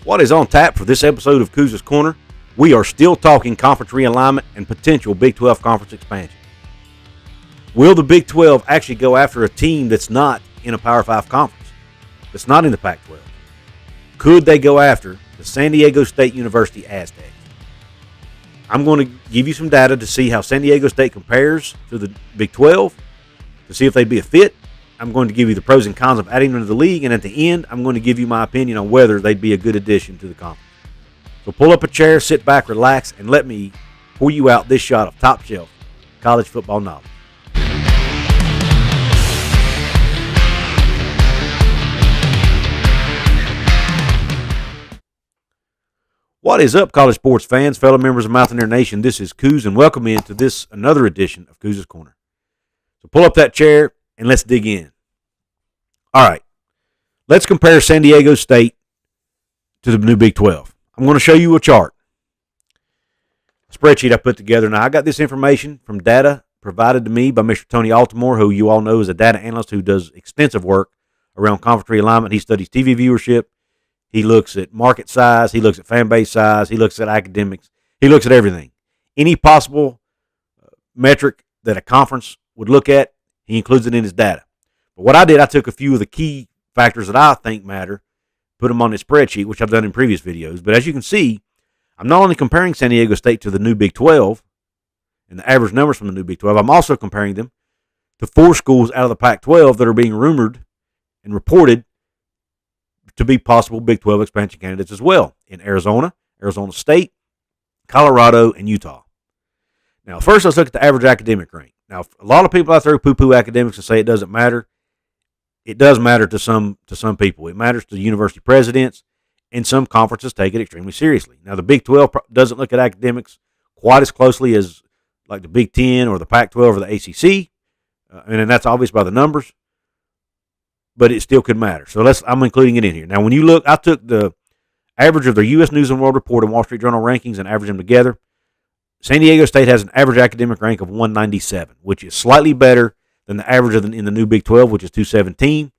What is on tap for this episode of Couz's Corner? We are still talking conference realignment and potential Big 12 conference expansion. Will the Big 12 actually go after a team that's not in a Power 5 conference, that's not in the Pac-12? Could they go after the San Diego State University Aztecs? I'm going to give you some data to see how San Diego State compares to the Big 12, to see if they'd be a fit. I'm going to give you the pros and cons of adding them to the league, and at the end, I'm going to give you my opinion on whether they'd be a good addition to the conference. So pull up a chair, sit back, relax, and let me pour you out this shot of top-shelf college football knowledge. What is up, college sports fans, fellow members of Mountaineer Nation? This is Couz, and welcome into this another edition of Couz's Corner. So pull up that chair, and let's dig in. All right, let's compare San Diego State to the new Big 12. I'm going to show you a chart, a spreadsheet I put together. Now, I got this information from data provided to me by Mr. Tony Altimore, who you all know is a data analyst who does extensive work around conference realignment. He studies TV viewership. He looks at market size. He looks at fan base size. He looks at academics. He looks at everything. Any possible metric that a conference would look at, he includes it in his data. But what I did, I took a few of the key factors that I think matter, put them on this spreadsheet, which I've done in previous videos. But as you can see, I'm not only comparing San Diego State to the new Big 12 and the average numbers from the new Big 12, I'm also comparing them to 4 schools out of the Pac-12 that are being rumored and reported to be possible Big 12 expansion candidates as well, in Arizona, Arizona State, Colorado, and Utah. Now, first, let's look at the average academic rank. Now, a lot of people out there poo-poo academics and say it doesn't matter. It does matter to some people. It matters to university presidents, and some conferences take it extremely seriously. Now, the Big 12 doesn't look at academics quite as closely as like the Big 10 or the Pac-12 or the ACC, and that's obvious by the numbers, but it still could matter. So I'm including it in here. Now, when you look, I took the average of the U.S. News and World Report and Wall Street Journal rankings and averaged them together. San Diego State has an average academic rank of 197, which is slightly better than the average in the new Big 12, which is 217.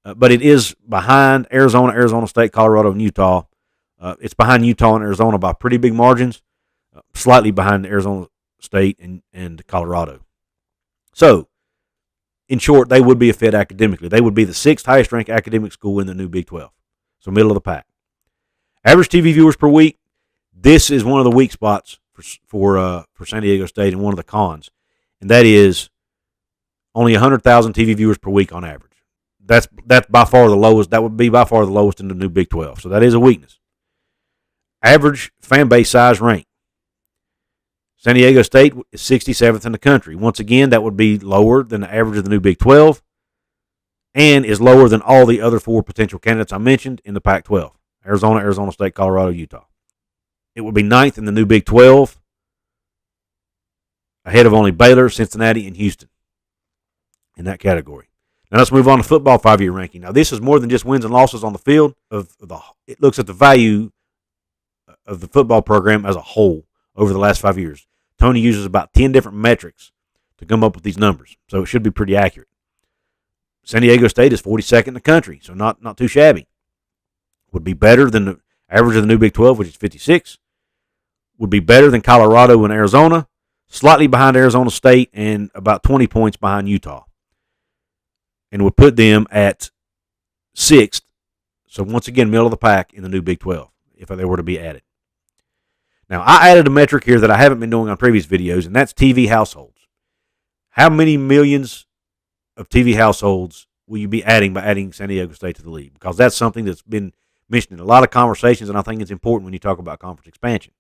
But it is behind Arizona, Arizona State, Colorado, and Utah. It's behind Utah and Arizona by pretty big margins, slightly behind Arizona State and Colorado. So, in short, they would be a fit academically. They would be the 6th highest ranked academic school in the new Big 12. So, middle of the pack. Average TV viewers per week. This is one of the weak spots for San Diego State and one of the cons, and that is only 100,000 TV viewers per week on average. That's by far the lowest. That would be by far the lowest in the new Big 12. So that is a weakness. Average fan base size rank. San Diego State is 67th in the country. Once again, that would be lower than the average of the new Big 12 and is lower than all the other 4 potential candidates I mentioned in the Pac-12. Arizona, Arizona State, Colorado, Utah. It would be 9th in the new Big 12, ahead of only Baylor, Cincinnati, and Houston in that category. Now let's move on to football 5-year ranking. Now this is more than just wins and losses on the field. It looks at the value of the football program as a whole over the last 5 years. Tony uses about 10 different metrics to come up with these numbers, so it should be pretty accurate. San Diego State is 42nd in the country, so not too shabby. Would be better than the average of the new Big 12, which is 56. Would be better than Colorado and Arizona, slightly behind Arizona State, and about 20 points behind Utah. And would put them at 6th. So once again, middle of the pack in the new Big 12, if they were to be added. Now, I added a metric here that I haven't been doing on previous videos, and that's TV households. How many millions of TV households will you be adding by adding San Diego State to the league? Because that's something that's been mentioned in a lot of conversations, and I think it's important when you talk about conference expansion.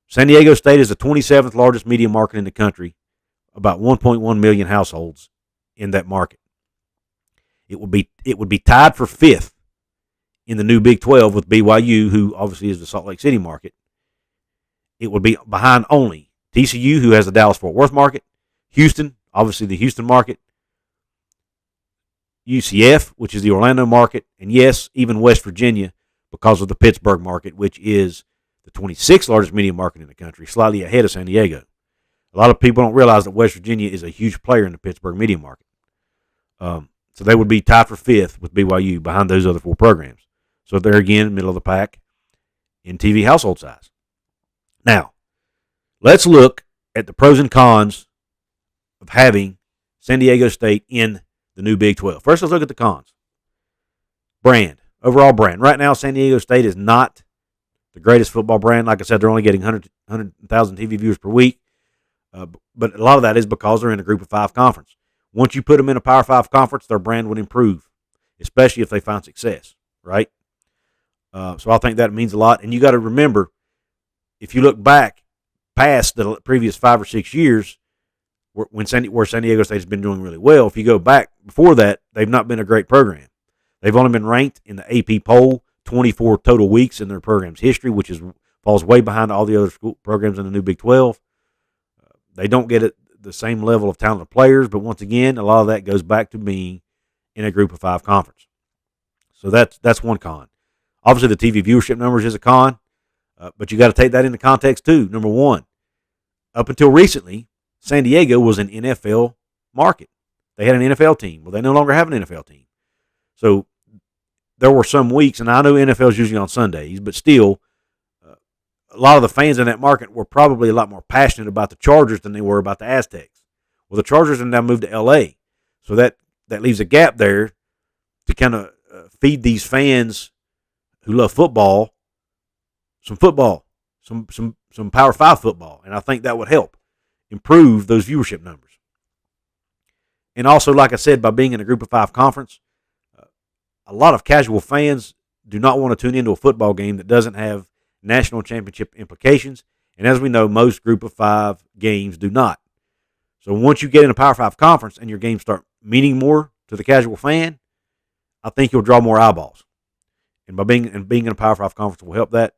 San Diego State is the 27th largest media market in the country, about 1.1 million households in that market. It would be tied for 5th in the new Big 12 with BYU, who obviously is the Salt Lake City market. It would be behind only TCU, who has the Dallas-Fort Worth market, Houston, obviously the Houston market, UCF, which is the Orlando market, and yes, even West Virginia because of the Pittsburgh market, which is the 26th largest media market in the country, slightly ahead of San Diego. A lot of people don't realize that West Virginia is a huge player in the Pittsburgh media market. So they would be tied for 5th with BYU behind those other 4 programs. So they're again middle of the pack in TV household size. Now, let's look at the pros and cons of having San Diego State in the new Big 12. First, let's look at the cons. Brand, overall brand. Right now, San Diego State is not the greatest football brand. Like I said, they're only getting 100,000 TV viewers per week. But a lot of that is because they're in a Group of 5 conference. Once you put them in a Power 5 conference, their brand would improve, especially if they find success, right? So I think that means a lot. And you got to remember, if you look back past the previous 5 or 6 years, where San Diego State has been doing really well, if you go back before that, they've not been a great program. They've only been ranked in the AP poll 24 total weeks in their program's history, which falls way behind all the other school programs in the new Big 12. They don't get the same level of talented players, but once again, a lot of that goes back to being in a Group of 5 conference. So that's one con. Obviously, the TV viewership numbers is a con, but you got to take that into context too. Number one, up until recently, San Diego was an NFL market. They had an NFL team. Well, they no longer have an NFL team. So there were some weeks, and I know NFL is usually on Sundays, but still, a lot of the fans in that market were probably a lot more passionate about the Chargers than they were about the Aztecs. Well, the Chargers have now moved to L.A., so that leaves a gap there to kind of feed these fans who love football, some Power 5 football, and I think that would help improve those viewership numbers. And also, like I said, by being in a Group of 5 conference, a lot of casual fans do not want to tune into a football game that doesn't have national championship implications, and as we know, most Group of 5 games do not. So once you get in a Power 5 conference and your games start meaning more to the casual fan, I think you'll draw more eyeballs. And by being in a Power 5 conference will help that.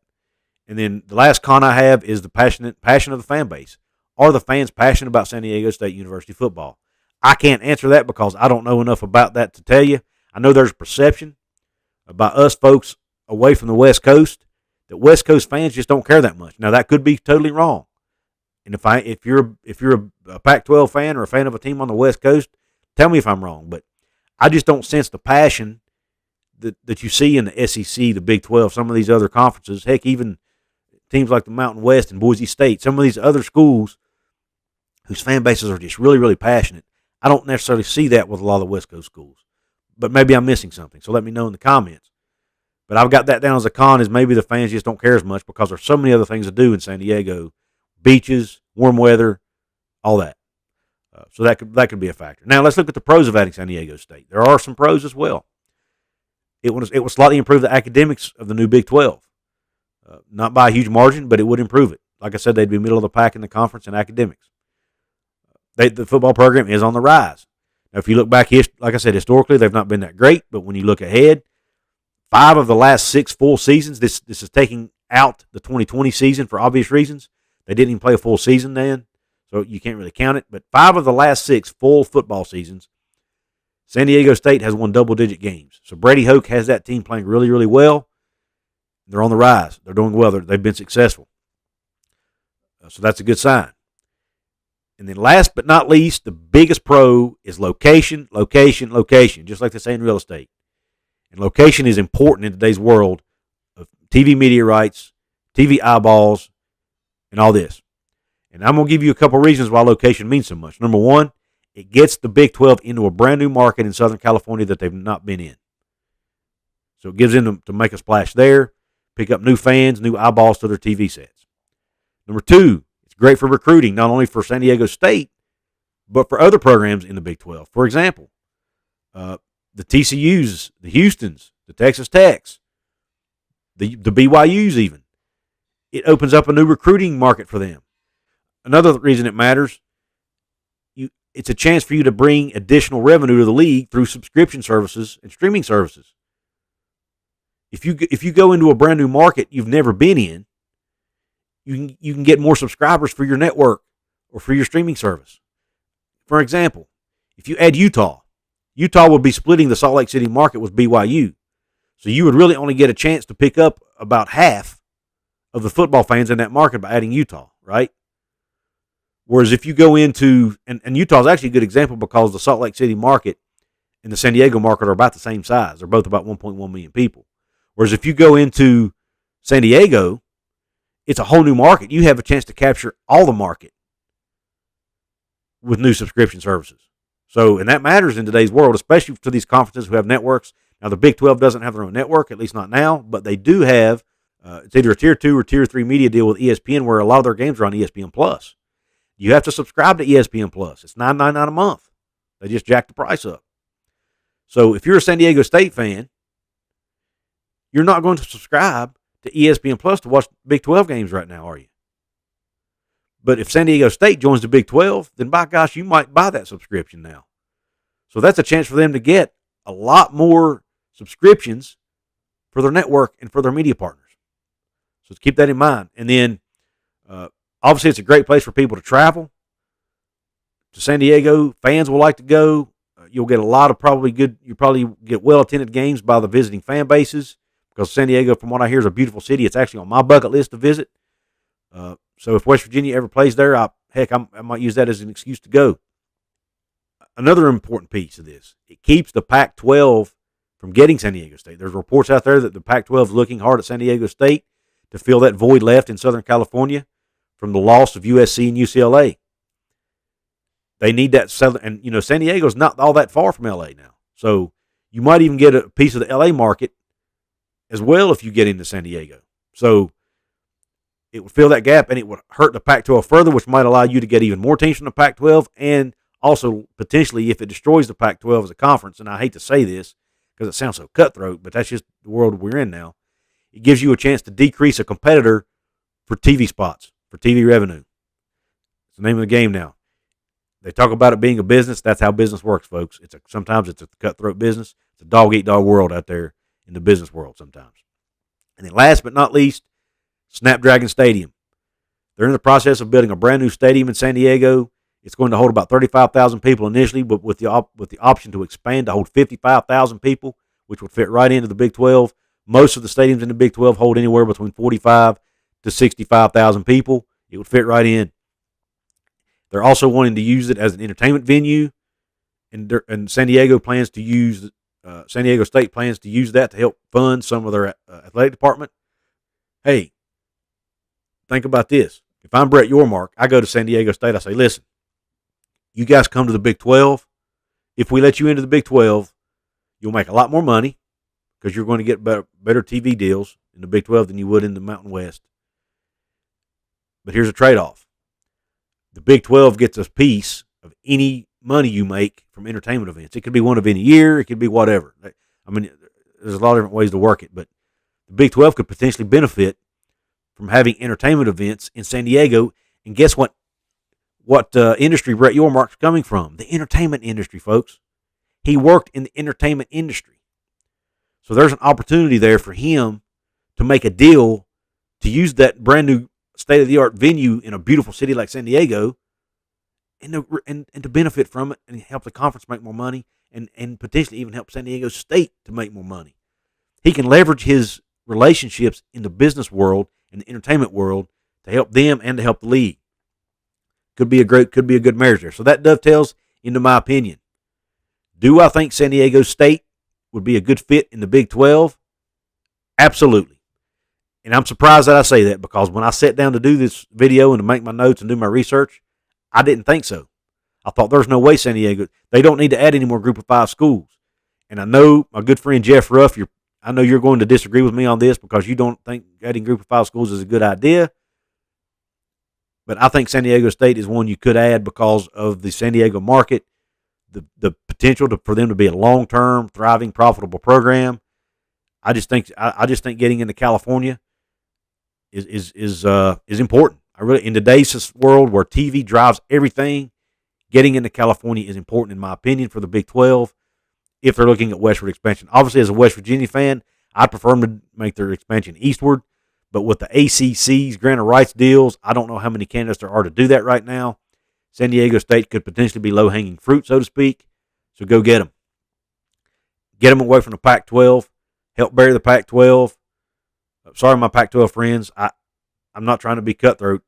And then the last con I have is the passion of the fan base. Are the fans passionate about San Diego State University football? I can't answer that because I don't know enough about that to tell you. I know there's perception about us folks away from the West Coast that West Coast fans just don't care that much. Now that could be totally wrong. And if you're a Pac-12 fan or a fan of a team on the West Coast, tell me if I'm wrong. But I just don't sense the passion that you see in the SEC, the Big 12, some of these other conferences. Heck, even teams like the Mountain West and Boise State, some of these other schools whose fan bases are just really, really passionate. I don't necessarily see that with a lot of the West Coast schools. But maybe I'm missing something, so let me know in the comments. But I've got that down as a con, is maybe the fans just don't care as much because there's so many other things to do in San Diego. Beaches, warm weather, all that. So that could be a factor. Now let's look at the pros of adding San Diego State. There are some pros as well. It would slightly improve the academics of the new Big 12. Not by a huge margin, but it would improve it. Like I said, they'd be middle of the pack in the conference in academics. The football program is on the rise. Now, if you look back, like I said, historically, they've not been that great. But when you look ahead, 5 of the last 6 full seasons, this is taking out the 2020 season for obvious reasons. They didn't even play a full season then, so you can't really count it. But 5 of the last 6 full football seasons, San Diego State has won double-digit games. So Brady Hoke has that team playing really, really well. They're on the rise. They're doing well. They've been successful. So that's a good sign. And then last but not least, the biggest pro is location, location, location, just like they say in real estate. And location is important in today's world of TV media rights, TV eyeballs, and all this. And I'm going to give you a couple reasons why location means so much. Number one, it gets the Big 12 into a brand new market in Southern California that they've not been in. So it gives them to make a splash there, pick up new fans, new eyeballs to their TV sets. Number two, it's great for recruiting, not only for San Diego State, but for other programs in the Big 12. For example, the TCUs, the Houstons, the Texas Techs, the BYUs even. It opens up a new recruiting market for them. Another reason it matters, it's a chance for you to bring additional revenue to the league through subscription services and streaming services. If you go into a brand new market you've never been in, you can get more subscribers for your network or for your streaming service. For example, if you add Utah would be splitting the Salt Lake City market with BYU. So you would really only get a chance to pick up about half of the football fans in that market by adding Utah, right? Whereas if you go into, and Utah is actually a good example because the Salt Lake City market and the San Diego market are about the same size. They're both about 1.1 million people. Whereas if you go into San Diego, it's a whole new market. You have a chance to capture all the market with new subscription services. So, and that matters in today's world, especially to these conferences who have networks. Now, the Big 12 doesn't have their own network, at least not now, but they do have, it's either a Tier 2 or Tier 3 media deal with ESPN where a lot of their games are on ESPN+. Plus. You have to subscribe to ESPN+. Plus. It's $9.99 a month. They just jacked the price up. So, if you're a San Diego State fan, you're not going to subscribe to ESPN Plus to watch Big 12 games right now, are you? But if San Diego State joins the Big 12, then by gosh, you might buy that subscription now. So that's a chance for them to get a lot more subscriptions for their network and for their media partners. So keep that in mind. And then, obviously, it's a great place for people to travel. To San Diego, fans will like to go. You'll get a lot of you probably get well-attended games by the visiting fan bases. Because San Diego, from what I hear, is a beautiful city. It's actually on my bucket list to visit. So if West Virginia ever plays there, I might use that as an excuse to go. Another important piece of this, it keeps the Pac-12 from getting San Diego State. There's reports out there that the Pac-12 is looking hard at San Diego State to fill that void left in Southern California from the loss of USC and UCLA. They need that Southern, and San Diego's not all that far from LA now. So you might even get a piece of the LA market as well if you get into San Diego. So it would fill that gap, and it would hurt the Pac-12 further, which might allow you to get even more teams from the Pac-12, and also potentially if it destroys the Pac-12 as a conference, and I hate to say this because it sounds so cutthroat, but that's just the world we're in now, it gives you a chance to decrease a competitor for TV spots, for TV revenue. It's the name of the game now. They talk about it being a business. That's how business works, folks. Sometimes it's a cutthroat business. It's a dog-eat-dog world out there in the business world sometimes. And then last but not least, Snapdragon Stadium. They're in the process of building a brand new stadium in San Diego. It's going to hold about 35,000 people initially, but with the option to expand to hold 55,000 people, which would fit right into the Big 12. Most of the stadiums in the Big 12 hold anywhere between 45 to 65,000 people. It would fit right in. They're also wanting to use it as an entertainment venue, and San Diego plans to use San Diego State plans to use that to help fund some of their athletic department. Hey, think about this. If I'm Brett Yormark, I go to San Diego State. I say, listen, you guys come to the Big 12. If we let you into the Big 12, you'll make a lot more money because you're going to get better TV deals in the Big 12 than you would in the Mountain West. But here's a trade-off. The Big 12 gets a piece of any money you make from entertainment events. It could be one event a year. It could be whatever. I mean, there's a lot of different ways to work it, but the Big 12 could potentially benefit from having entertainment events in San Diego. And guess what? What industry Brett Yormark's coming from? The entertainment industry, folks. He worked in the entertainment industry. So there's an opportunity there for him to make a deal to use that brand new state-of-the-art venue in a beautiful city like San Diego and to benefit from it and help the conference make more money and potentially even help San Diego State to make more money. He can leverage his relationships in the business world and the entertainment world to help them and to help the league. Could be a good marriage there. So that dovetails into my opinion. Do I think San Diego State would be a good fit in the Big 12? Absolutely. And I'm surprised that I say that because when I sat down to do this video and to make my notes and do my research, I didn't think so. I thought there's no way San Diego, they don't need to add any more Group of 5 schools. And I know my good friend Jeff Ruff, I know you're going to disagree with me on this because you don't think adding Group of 5 schools is a good idea. But I think San Diego State is one you could add because of the San Diego market, the potential for them to be a long-term, thriving, profitable program. I just think getting into California is important. In today's world where TV drives everything, getting into California is important in my opinion for the Big 12 if they're looking at westward expansion. Obviously, as a West Virginia fan, I'd prefer them to make their expansion eastward. But with the ACC's granted rights deals, I don't know how many candidates there are to do that right now. San Diego State could potentially be low-hanging fruit, so to speak. So go get them. Get them away from the Pac-12. Help bury the Pac-12. Sorry, my Pac-12 friends. I'm not trying to be cutthroat.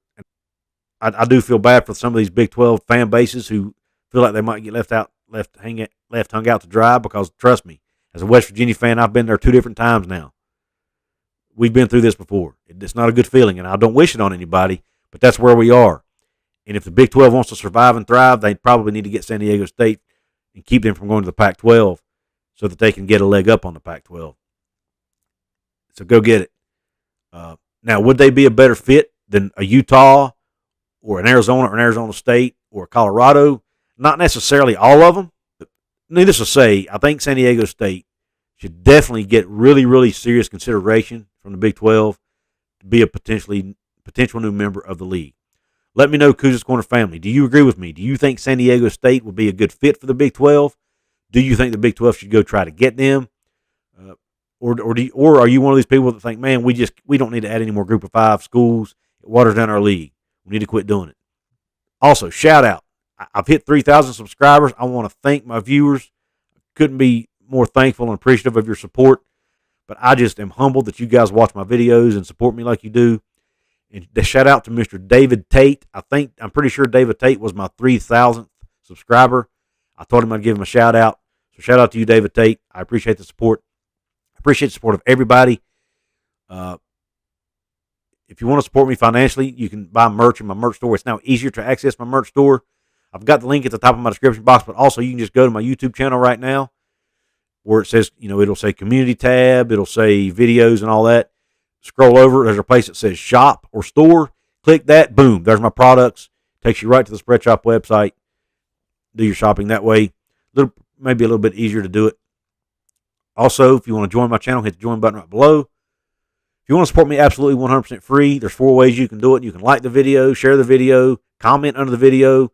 I do feel bad for some of these Big 12 fan bases who feel like they might get left hung out to dry because, trust me, as a West Virginia fan, I've been there 2 different times now. we've been through this before. It's not a good feeling, and I don't wish it on anybody, but that's where we are. And if the Big 12 wants to survive and thrive, they probably need to get San Diego State and keep them from going to the Pac-12 so that they can get a leg up on the Pac-12. So go get it. Now, would they be a better fit than a Utah or an Arizona State or Colorado? Not necessarily all of them. But needless to say, I think San Diego State should definitely get really, really serious consideration from the Big 12 to be a potential new member of the league. Let me know, Couz's Corner family. Do you agree with me? Do you think San Diego State would be a good fit for the Big 12? Do you think the Big 12 should go try to get them? Or are you one of these people that think, man, we don't need to add any more Group of 5 schools. It waters down our league. We need to quit doing it. Also, shout out. I've hit 3,000 subscribers. I want to thank my viewers. Couldn't be more thankful and appreciative of your support. But I just am humbled that you guys watch my videos and support me like you do. And shout out to Mr. David Tate. I'm pretty sure David Tate was my 3,000th subscriber. I told him I'd give him a shout out. So shout out to you, David Tate. I appreciate the support. I appreciate the support of everybody. If you want to support me financially, you can buy merch in my merch store. It's now easier to access my merch store. I've got the link at the top of my description box, but also you can just go to my YouTube channel right now where it says, it'll say community tab, it'll say videos and all that. Scroll over, there's a place that says shop or store. Click that, boom, there's my products. Takes you right to the Spreadshop website. Do your shopping that way. Maybe a little bit easier to do it. Also, if you want to join my channel, hit the join button right below. If you want to support me absolutely 100% free, there's 4 ways you can do it. You can like the video, share the video, comment under the video,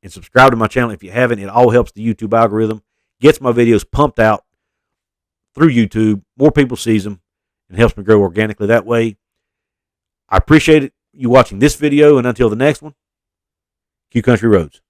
and subscribe to my channel if you haven't. It all helps the YouTube algorithm. Gets my videos pumped out through YouTube. More people sees them and helps me grow organically that way. I appreciate you watching this video, and until the next one, Q Country Roads.